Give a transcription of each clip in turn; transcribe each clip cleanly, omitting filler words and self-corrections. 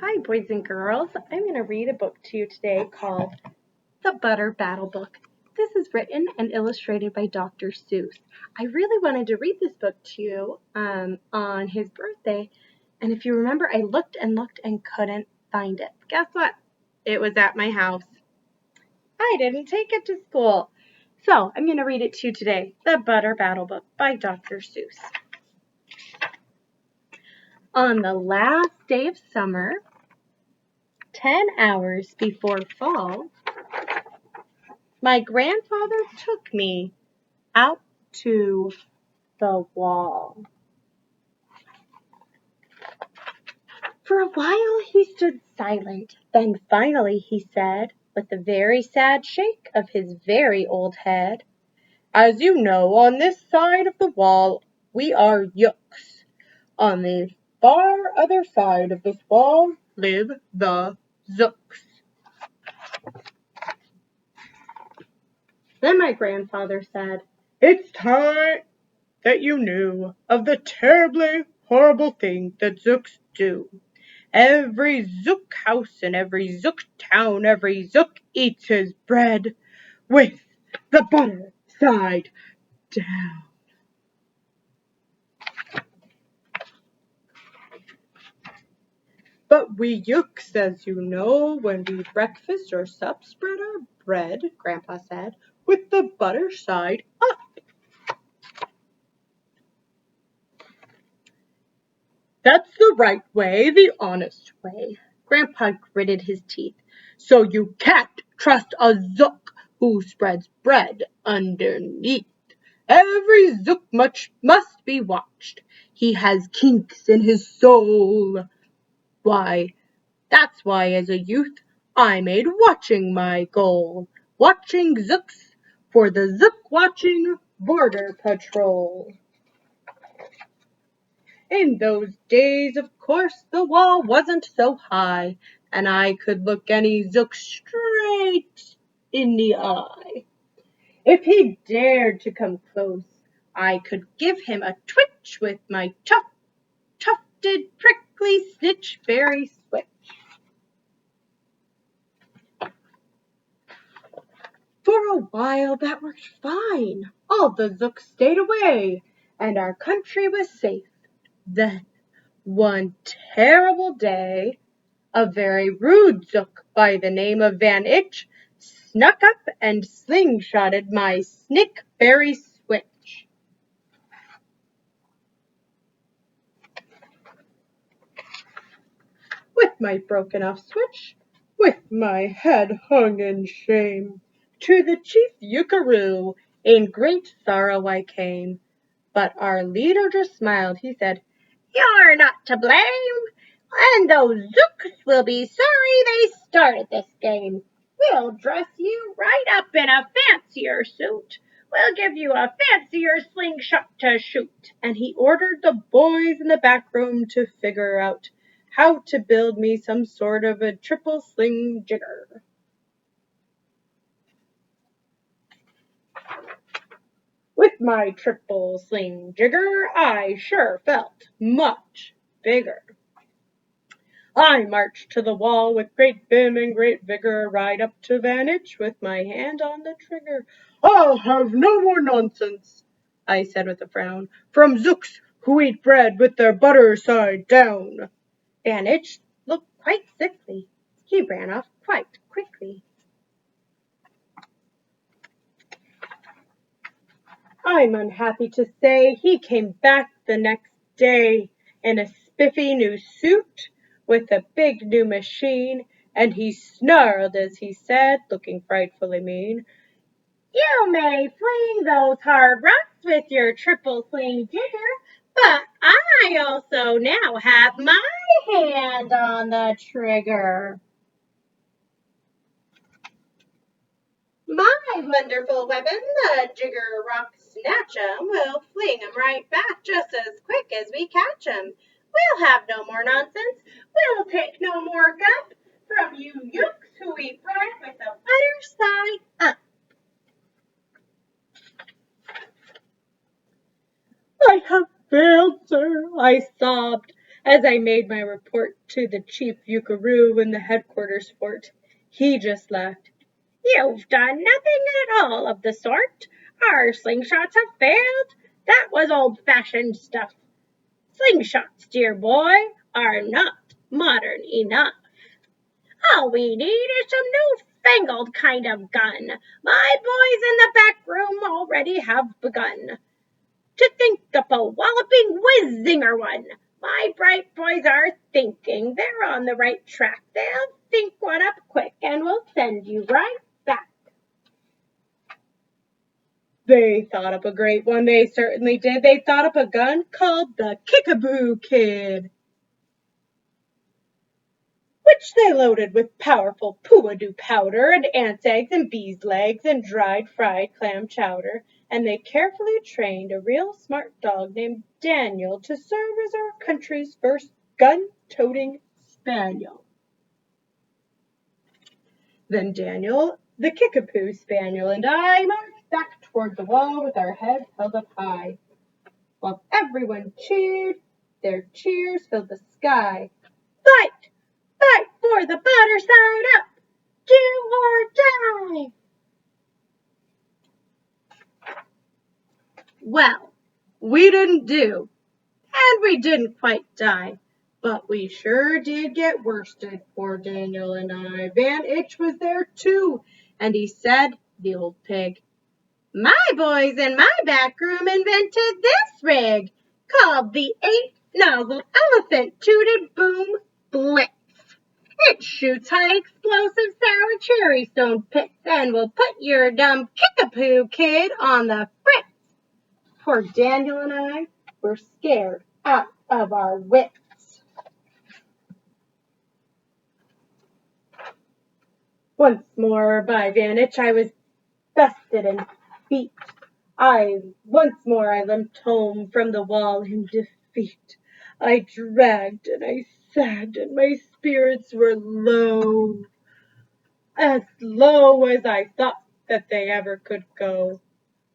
Hi, boys and girls. I'm going to read a book to you today called The Butter Battle Book. This is written and illustrated by Dr. Seuss. I really wanted to read this book to you on his birthday, and if you remember, I looked and looked and couldn't find it. Guess what? It was at my house. I didn't take it to school. So I'm going to read it to you today. The Butter Battle Book by Dr. Seuss. On the last day of summer, 10 hours before fall, my grandfather took me out to the wall. For a while he stood silent. Then finally he said, with a very sad shake of his very old head, "As you know, on this side of the wall we are Yooks. On the far other side of this wall live the Zooks." Then my grandfather said, "It's time that you knew of the terribly horrible thing that Zooks do. Every Zook house and every Zook town, every Zook eats his bread with the butter side down." "But we Yooks, as you know, when we breakfast or sup, spread our bread," Grandpa said, "with the butter side up." "That's the right way, the honest way." Grandpa gritted his teeth. "So you can't trust a Zook who spreads bread underneath. Every Zook must be watched. He has kinks in his soul. That's why as a youth I made watching my goal. Watching Zooks for the Zook watching Border Patrol. In those days, of course, the wall wasn't so high, and I could look any Zook straight in the eye. If he dared to come close, I could give him a twitch with my tufted, prickly snitchberry switch. For a while that worked fine. All the Zooks stayed away, and our country was safe. Then, one terrible day, a very rude Zook by the name of Van Itch snuck up and slingshotted my snickberry switch. With my broken-off switch, with my head hung in shame, to the chief Yookaroo in great sorrow I came. But our leader just smiled. He said, "You're not to blame, and those Zooks will be sorry they started this game. We'll dress you right up in a fancier suit. We'll give you a fancier slingshot to shoot." And he ordered the boys in the back room to figure out how to build me some sort of a triple sling jigger. With my triple sling jigger, I sure felt much bigger. I marched to the wall with great vim and great vigor, right up to Van Itch with my hand on the trigger. "I'll have no more nonsense," I said with a frown, "from Zooks who eat bread with their butter side down." Van Itch looked quite sickly. He ran off quite quickly. I'm unhappy to say he came back the next day in a spiffy new suit with a big new machine, and he snarled as he said, looking frightfully mean, "You may fling those hard rocks with your triple sling jigger, but I also now have my hand on the trigger. My wonderful weapon, the jigger rock snatch 'em, will fling 'em right back just as quick as we catch 'em. We'll have no more nonsense. We'll take no more guff from you Yooks who eat bread with the butter side up." "I have failed, sir," I sobbed, As I made my report to the chief Yukaroo in the headquarters fort, he just laughed. You've done nothing at all of the sort. Our slingshots have failed. That was old-fashioned stuff. Slingshots, dear boy, are not modern enough. All we need is some new-fangled kind of gun. My boys in the back room already have begun to think up a walloping whiz-zinger one. My bright boys are thinking. They're on the right track. They'll think one up quick and we'll send you right back. They thought up a great one, they certainly did. They thought up a gun called the Kickaboo Kid, which they loaded with powerful puadoo powder and ants' eggs and bees' legs and dried fried clam chowder, and they carefully trained a real smart dog named Daniel to serve as our country's first gun-toting spaniel. Then Daniel, the Kickapoo Spaniel, and I marched back toward the wall with our heads held up high. While everyone cheered, their cheers filled the sky. Fight! Fight for the butter side up! Do or die! Well, we didn't do, and we didn't quite die, but we sure did get worsted, poor Daniel and I. Van Itch was there too, and he said, the old pig, my boys in my back room invented this rig, called the 8-nozzle elephant tooted boom blitz. It shoots high explosive sour cherry stone pits and will put your dumb Kickapoo kid on the fritz. Poor Daniel and I were scared out of our wits. Once more by Van Itch I was bested and beat. Once more I limped home from the wall in defeat. I dragged and I sagged and my spirits were low, as low as I thought that they ever could go,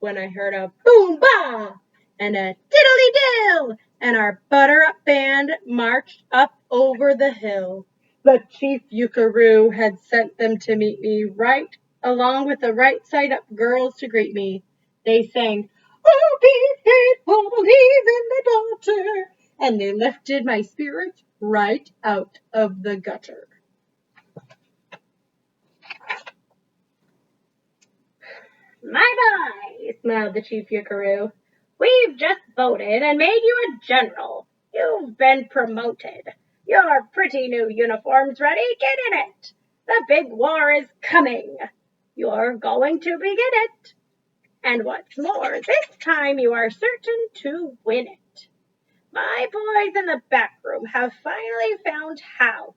when I heard a boom-bah and a diddly-dill, and our butter-up band marched up over the hill. The chief Yukaroo had sent them to meet me, right along with the right side up girls to greet me. They sang, oh, be faithful, believe in the daughter, and they lifted my spirits right out of the gutter. My boy, smiled the chief Yukaroo, we've just voted and made you a general. You've been promoted. Your pretty new uniform's ready. Get in it. The big war is coming. You're going to begin it. And what's more, this time you are certain to win it. My boys in the back room have finally found how.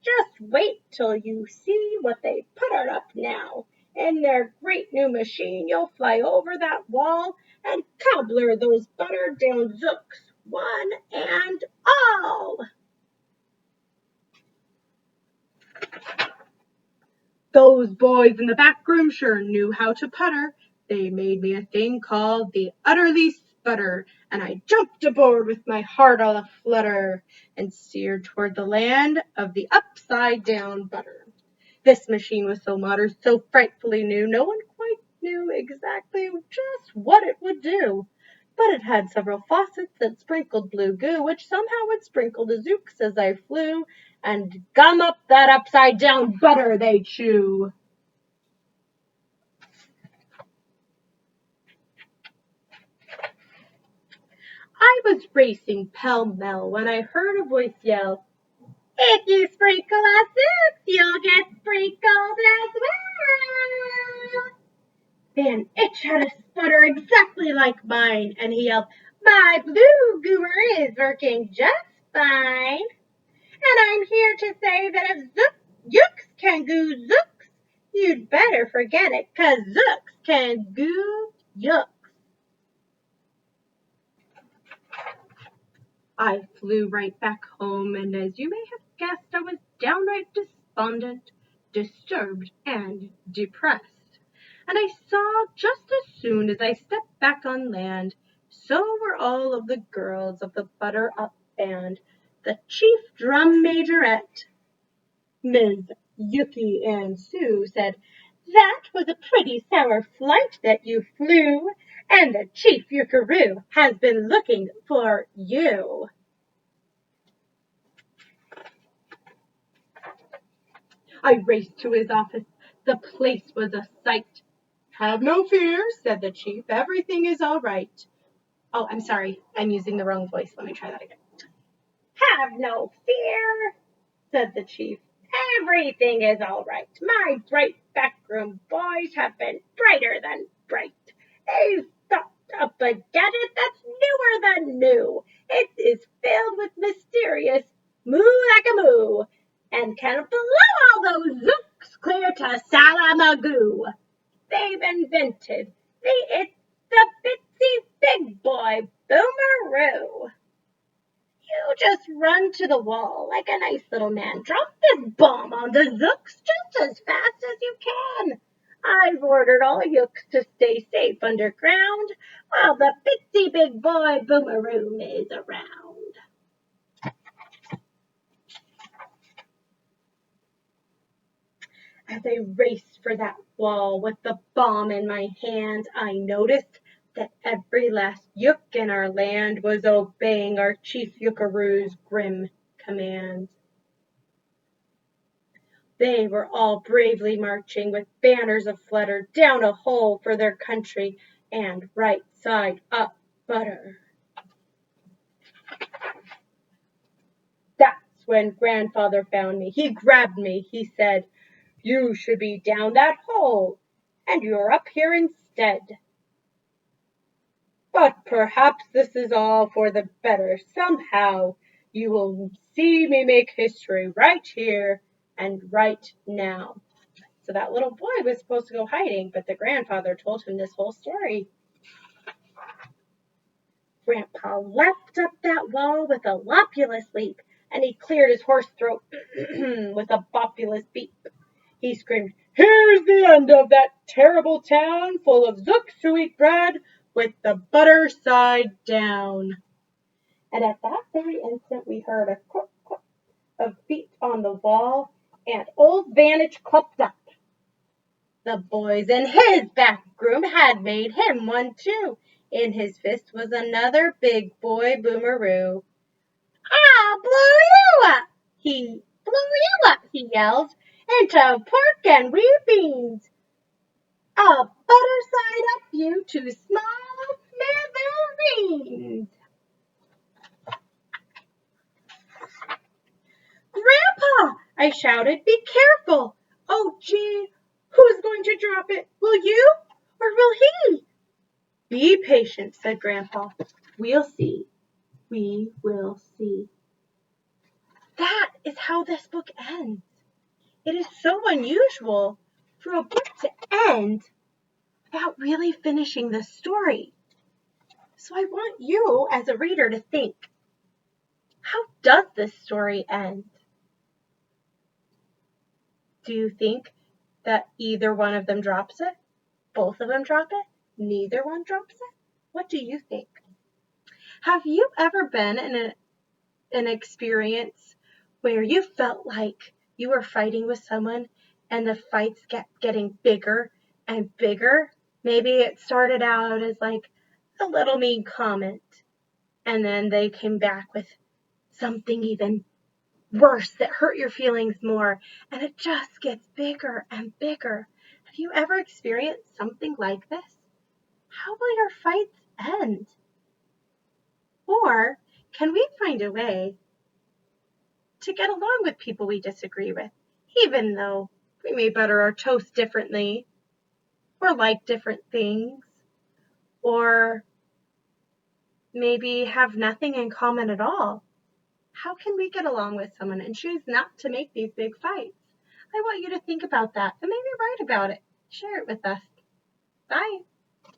Just wait till you see what they put up now. In their great new machine, you'll fly over that wall and cobbler those buttered down zooks, one and all. Those boys in the back room sure knew how to putter. They made me a thing called the utterly sputter, and I jumped aboard with my heart all a flutter and steered toward the land of the upside down butter. This machine was so modern, so frightfully new, no one quite knew exactly just what it would do. But it had several faucets that sprinkled blue goo, which somehow would sprinkle the zooks as I flew, and gum up that upside-down butter they chew. I was racing pell-mell when I heard a voice yell, if you sprinkle our zooks, you'll get sprinkled as well. Van Itch had a sputter exactly like mine, and he yelled, my blue gooer is working just fine. And I'm here to say that if yooks can goo zooks, you'd better forget it, 'cause zooks can goo yooks. I flew right back home, and as you may have guessed, I was downright despondent, disturbed, and depressed. And I saw just as soon as I stepped back on land, so were all of the girls of the Butter Up Band, the chief drum majorette. Ms. Yuki and Sue said, "That was a pretty sour flight that you flew, and the chief Yukaroo has been looking for you." I raced to his office. The place was a sight. "Have no fear," said the chief. "Everything is all right." Oh, I'm sorry. I'm using the wrong voice. Let me try that again. "Have no fear," said the chief. "Everything is all right. My bright backroom boys have been brighter than bright. They've thought up a gadget that's newer than new. It is filled with mysterious moo-like-a-moo and can blow all those zooks clear to Salamagoo. They've invented the Bitsy Big Boy Boomeroo. You just run to the wall like a nice little man. Drop this bomb on the zooks just as fast as you can. I've ordered all yooks to stay safe underground while the Bitsy Big Boy Boomeroo is around." As I raced for that wall with the bomb in my hand, I noticed that every last yook in our land was obeying our chief Yukaroo's grim command. They were all bravely marching with banners of flutter down a hole for their country and right side up butter. That's when Grandfather found me. He grabbed me. He said, "You should be down that hole, and you're up here instead. But perhaps this is all for the better. Somehow you will see me make history right here and right now." So that little boy was supposed to go hiding, but the grandfather told him this whole story. Grandpa leapt up that wall with a lopulous leap, and he cleared his hoarse throat with a bopulous beep. He screamed, "Here's the end of that terrible town full of zooks who eat bread with the butter side down." And at that very instant we heard a click, click of feet on the wall, and old Vantage clucked up. The boys in his back room had made him one too. In his fist was another big boy Boomeroo. "I'll blow you up!" he yelled, "into pork and wheat beans. I'll butter side up you to small smithereens." "Grandpa!" I shouted. "Be careful! Oh, gee, who's going to drop it? Will you or will he?" "Be patient," said Grandpa. "We'll see. We will see." That is how this book ends. It is so unusual for a book to end without really finishing the story. So I want you as a reader to think, how does this story end? Do you think that either one of them drops it? Both of them drop it? Neither one drops it? What do you think? Have you ever been in an experience where you felt like you were fighting with someone and the fights kept getting bigger and bigger? Maybe it started out as like a little mean comment, and then they came back with something even worse that hurt your feelings more, and it just gets bigger and bigger. Have you ever experienced something like this? How will your fights end? Or can we find a way to get along with people we disagree with, even though we may butter our toast differently, or like different things, or maybe have nothing in common at all? How can we get along with someone and choose not to make these big fights? I want you to think about that and maybe write about it. Share it with us. Bye.